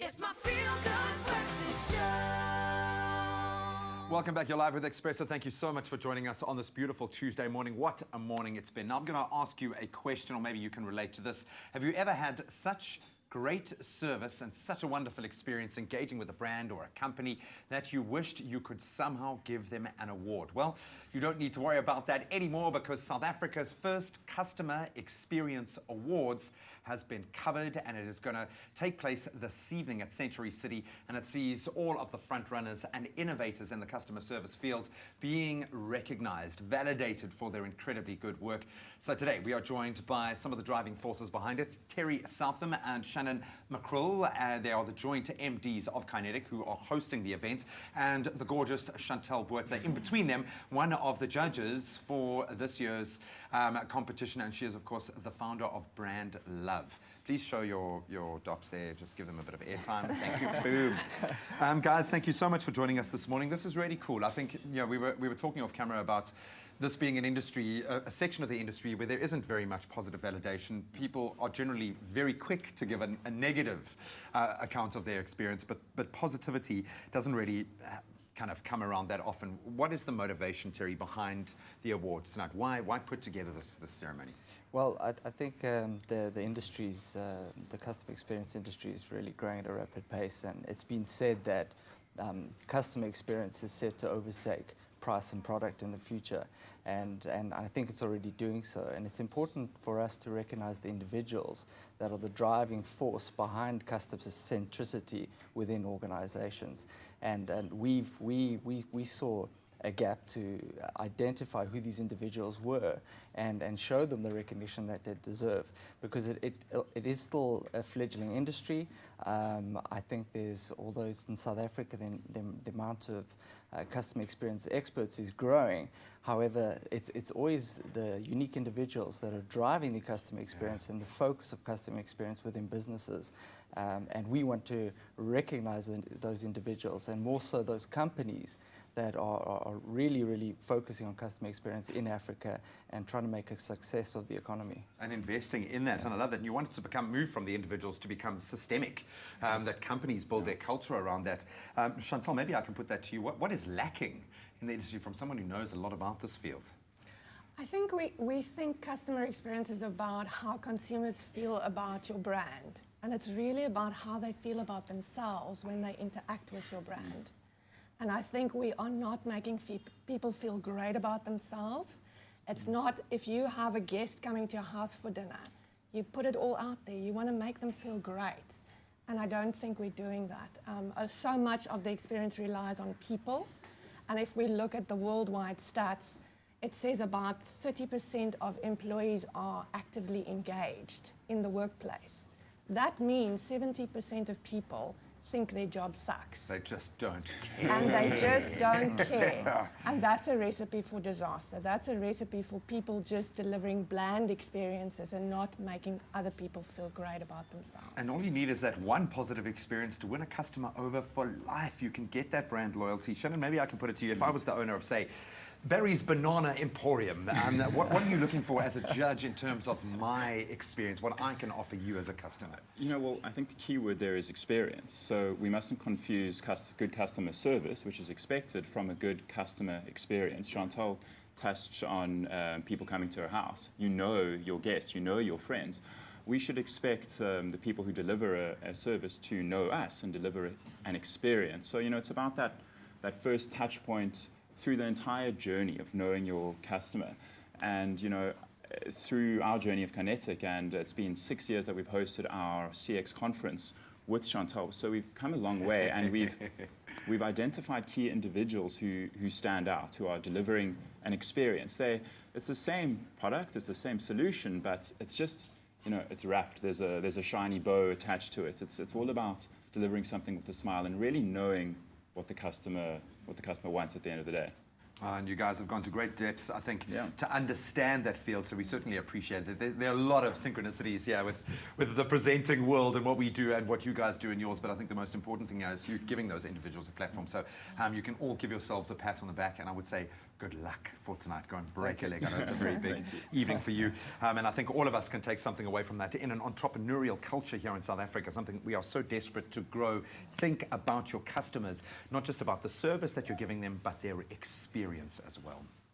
It's my feel-good breakfast show. Welcome back. You're live with Expresso. Thank you so much for joining us on this beautiful Tuesday morning. What a morning it's been. Now, I'm going to ask you a question, or maybe you can relate to this. Have you ever had such great service and such a wonderful experience engaging with a brand or a company that you wished you could somehow give them an award? Well, you don't need to worry about that anymore, because South Africa's first Customer Experience Awards has been covered, and it is going to take place this evening at Century City, and it sees all of the front runners and innovators in the customer service field being recognized, validated for their incredibly good work. So today we are joined by some of the driving forces behind it, Terry Southam and Shannon McCrill. They are the joint MDs of Kinetic, who are hosting the event, and the gorgeous Chantal Botha in between them, one of the judges for this year's competition, and she is of course the founder of Brand Love. Please show your docs there, just give them a bit of airtime. Thank you. Boom. Guys, thank you so much for joining us this morning. This is really cool. I think, you know, we were talking off camera about this being an industry, a section of the industry where there isn't very much positive validation. People are generally very quick to give a negative account of their experience, but positivity doesn't really kind of come around that often. What is the motivation, Terry, behind the awards tonight? Why put together this ceremony? Well, I think the industry's, the customer experience industry is really growing at a rapid pace, and it's been said that customer experience is set to overtake price and product in the future, and I think it's already doing so. And it's important for us to recognize the individuals that are the driving force behind customer centricity within organizations. And we saw a gap to identify who these individuals were and show them the recognition that they deserve, because it is still a fledgling industry. I think there's, although it's in South Africa, the amount of customer experience experts is growing. However, it's always the unique individuals that are driving the customer experience and the focus of customer experience within businesses. And we want to recognize those individuals, and more so those companies that are really, really focusing on customer experience in Africa and trying to make a success of the economy. And investing in that. Yeah. And I love that. And you want it to move from the individuals to become systemic, yes. That companies build their culture around that. Chantal, maybe I can put that to you. What is lacking in the industry from someone who knows a lot about this field? I think we think customer experience is about how consumers feel about your brand. And it's really about how they feel about themselves when they interact with your brand. And I think we are not making people feel great about themselves. It's not, if you have a guest coming to your house for dinner, you put it all out there. You want to make them feel great. And I don't think we're doing that. So much of the experience relies on people. And if we look at the worldwide stats, it says about 30% of employees are actively engaged in the workplace. That means 70% of people think their job sucks. They just don't care. And they just don't care. Yeah. And that's a recipe for disaster. That's a recipe for people just delivering bland experiences and not making other people feel great about themselves. And all you need is that one positive experience to win a customer over for life. You can get that brand loyalty. Shannon, maybe I can put it to you. If I was the owner of, say, Barry's Banana Emporium, what are you looking for as a judge in terms of my experience, what I can offer you as a customer? You know, well, I think the key word there is experience. So we mustn't confuse good customer service, which is expected, from a good customer experience. Chantal touched on people coming to her house. You know your guests, you know your friends. We should expect the people who deliver a service to know us and deliver an experience. So, you know, it's about that first touch point through the entire journey of knowing your customer. And, you know, through our journey of Kinetic, and it's been 6 years that we've hosted our CX conference with Chantal, so we've come a long way, and we've identified key individuals who stand out, who are delivering an experience. It's the same product, it's the same solution, but it's just, you know, it's wrapped. There's a shiny bow attached to it. It's all about delivering something with a smile and really knowing what the customer wants at the end of the day. And you guys have gone to great depths, I think, to understand that field, so we certainly appreciate it. There are a lot of synchronicities here with the presenting world and what we do and what you guys do in yours, but I think the most important thing is you giving those individuals a platform. So you can all give yourselves a pat on the back, and I would say Good luck for tonight. Go and break a leg. I know it's a very big evening for you. And I think all of us can take something away from that. In an entrepreneurial culture here in South Africa, something we are so desperate to grow, think about your customers, not just about the service that you're giving them, but their experience as well.